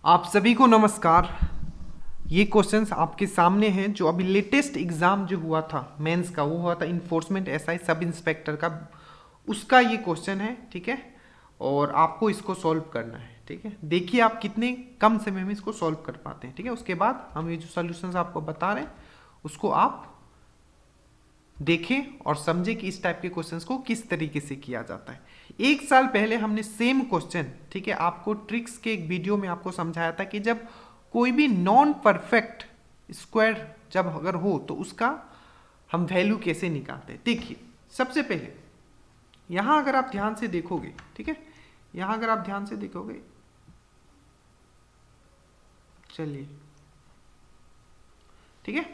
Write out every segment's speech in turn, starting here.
आप सभी को नमस्कार। ये क्वेश्चंस आपके सामने हैं जो अभी लेटेस्ट एग्जाम जो हुआ था मेंस का, वो हुआ था इन्फोर्समेंट एसआई सब इंस्पेक्टर का। उसका ये क्वेश्चन है, ठीक है। और आपको इसको सॉल्व करना है, ठीक है। देखिए आप कितने कम समय में इसको सॉल्व कर पाते हैं, ठीक है। उसके बाद हम ये जो सॉल्यूशंस आपको बता रहे हैं उसको आप देखें और समझें कि इस टाइप के क्वेश्चंस को किस तरीके से किया जाता है। एक साल पहले हमने सेम क्वेश्चन, ठीक है, आपको ट्रिक्स के एक वीडियो में आपको समझाया था कि जब कोई भी नॉन परफेक्ट स्क्वायर जब अगर हो तो उसका हम वैल्यू कैसे निकालते हैं। देखिए सबसे पहले यहां अगर आप ध्यान से देखोगे, ठीक है, यहां अगर आप ध्यान से देखोगे, चलिए ठीक है,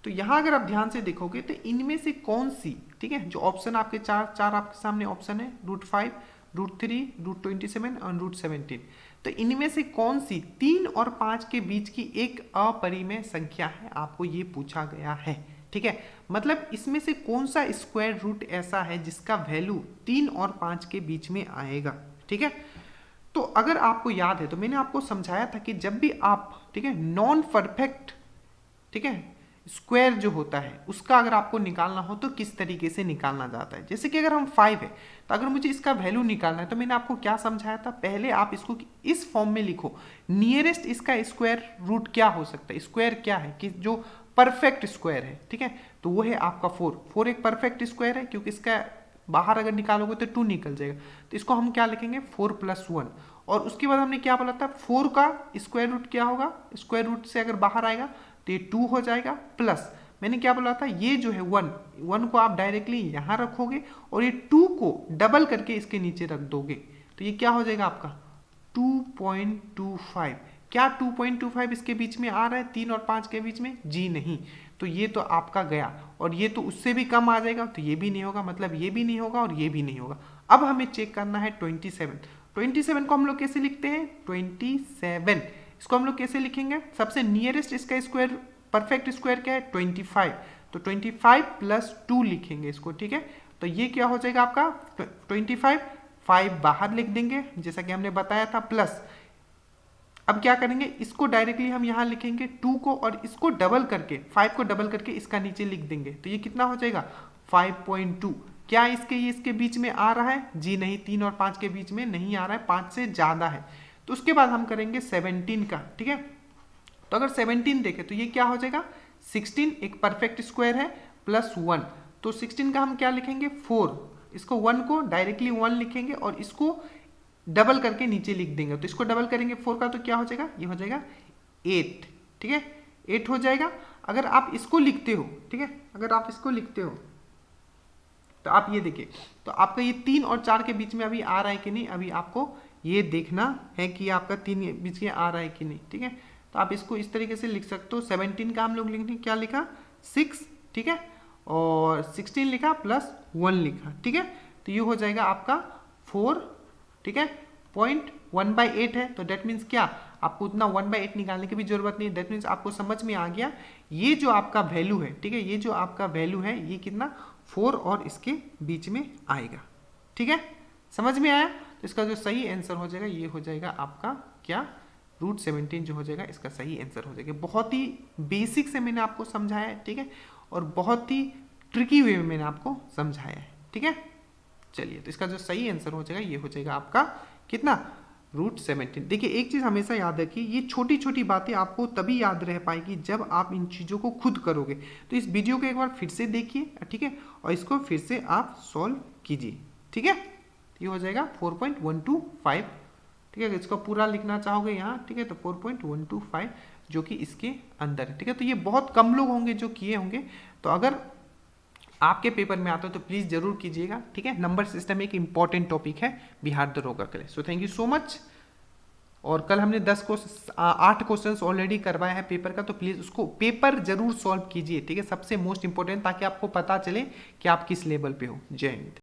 तो यहां अगर आप ध्यान से देखोगे तो इनमें से कौन सी, ठीक है, जो ऑप्शन आपके चार चार आपके सामने ऑप्शन है, √5, √3, √27 और √17, तो इनमें से कौन सी 3 और 5 के बीच की एक अपरिमेय संख्या है, आपको ये पूछा गया है, ठीक है। मतलब इसमें से कौन सा स्क्वायर रूट ऐसा है जिसका वैल्यू 3 और 5 के बीच में आएगा, ठीक है। तो अगर आपको याद है तो मैंने आपको समझाया था कि जब भी आप, ठीक है, नॉन परफेक्ट, ठीक है, स्क्वायर जो होता है उसका अगर आपको निकालना हो तो किस तरीके से निकालना जाता है। जैसे कि अगर हम 5 है तो अगर मुझे इसका वैल्यू निकालना है तो मैंने आपको क्या समझाया था, पहले आप इसको इस फॉर्म में लिखो, नियरेस्ट इसका स्क्वायर रूट क्या हो सकता है, स्क्वायर क्या है कि जो परफेक्ट स्क्वायर है, ठीक है, तो वो है आपका 4 एक परफेक्ट स्क्वायर है क्योंकि इसका बाहर अगर निकालोगे तो 2 निकल जाएगा, तो इसको हम क्या लिखेंगे 4+1। और उसके बाद हमने क्या बोला था, 4 का स्क्वायर रूट क्या होगा, स्क्वायर रूट से अगर बाहर आएगा तो ये 2 हो जाएगा, प्लस मैंने क्या बोला था, ये जो है 1 को आप डायरेक्टली यहां रखोगे और ये 2 को डबल करके इसके नीचे रख दोगे, तो ये क्या हो जाएगा आपका 2.25। क्या 2.25 इसके बीच में आ रहा है 3 और 5 के बीच में, जी नहीं, तो ये तो आपका गया, और ये तो उससे भी कम आ जाएगा, तो ये भी नहीं होगा, मतलब ये भी नहीं होगा और ये भी नहीं होगा। अब हमें चेक करना है 27 को हम लोग कैसे लिखते हैं, 27 इसको हम लोग कैसे लिखेंगे, सबसे नियरेस्ट इसका स्क्वायर परफेक्ट स्क्वायर क्या है 25, तो 25 + 2 लिखेंगे इसको, ठीक है। तो ये क्या हो जाएगा आपका 25, 5 बाहर लिख देंगे जैसा कि हमने बताया था, प्लस अब क्या करेंगे, इसको डायरेक्टली हम यहां लिखेंगे 2 को, और इसको डबल करके 5 को डबल करके इसका नीचे लिख देंगे, तो ये कितना हो जाएगा 5.2। क्या इसके बीच में आ रहा है, जी नहीं, 3 और 5 के बीच में नहीं आ रहा है, 5 से ज्यादा है। तो उसके बाद हम करेंगे 17 का, ठीक है। तो अगर 17 देखें तो ये क्या हो जाएगा 16 एक परफेक्ट स्क्वायर है, +1, तो 16 का हम क्या लिखेंगे 4, इसको 1 को डायरेक्टली 1 लिखेंगे और इसको डबल करके नीचे लिख देंगे, तो इसको डबल करेंगे 4 का तो क्या हो जाएगा, ये हो जाएगा 8, ठीक है, 8 हो जाएगा। अगर आप इसको लिखते हो, ठीक है, अगर आप इसको लिखते हो तो आप ये देखिए, तो आपका ये 3 और 4 के बीच में अभी आ रहा है कि नहीं, अभी आपको ये देखना है कि आपका 3 के बीच में आ रहा है कि नहीं, ठीक है। तो आप इसको इस तरीके से लिख सकते हो, 17 का हम लोग लिखने क्या लिखा 6, ठीक है, और 16 लिखा +1 लिखा, ठीक है। तो ये हो जाएगा आपका 4, ठीक है, 0.1/8 है, तो डेट मीन्स क्या, आपको उतना 1/8 निकालने की भी जरूरत नहीं है, डेट मीन्स आपको समझ में आ गया ये जो आपका वैल्यू है, ठीक है, ये जो आपका वैल्यू है ये कितना 4 और इसके बीच में आएगा, ठीक है, समझ में आया। तो इसका जो सही आंसर हो जाएगा ये हो जाएगा आपका क्या √17 जो हो जाएगा इसका सही आंसर हो जाएगा। बहुत ही बेसिक से मैंने आपको समझाया है, ठीक है, और बहुत ही ट्रिकी वे में मैंने आपको समझाया है, ठीक है। चलिए, तो इसका जो सही आंसर हो जाएगा ये हो जाएगा आपका कितना √17। देखिए एक चीज हमेशा याद रखिए, ये छोटी छोटी बातें आपको तभी याद रह पाएगी जब आप इन चीजों को खुद करोगे। तो इस वीडियो को एक बार फिर से देखिए, ठीक है, और इसको फिर से आप सॉल्व कीजिए, ठीक है। ये हो जाएगा 4.125, ठीक है, इसको पूरा लिखना चाहोगे यहाँ, ठीक है, तो 4.125 जो कि इसके अंदर है, ठीक है। तो ये बहुत कम लोग होंगे जो किए होंगे, तो अगर आपके पेपर में आता है तो प्लीज जरूर कीजिएगा, ठीक है। नंबर सिस्टम एक इंपॉर्टेंट टॉपिक है बिहार दरोगा के लिए। So thank you so much. और कल हमने 8 क्वेश्चंस ऑलरेडी करवाया है पेपर का, तो प्लीज उसको पेपर जरूर सॉल्व कीजिए, ठीक है, सबसे मोस्ट इंपॉर्टेंट, ताकि आपको पता चले कि आप किस लेवल पे हो। जय हिंद।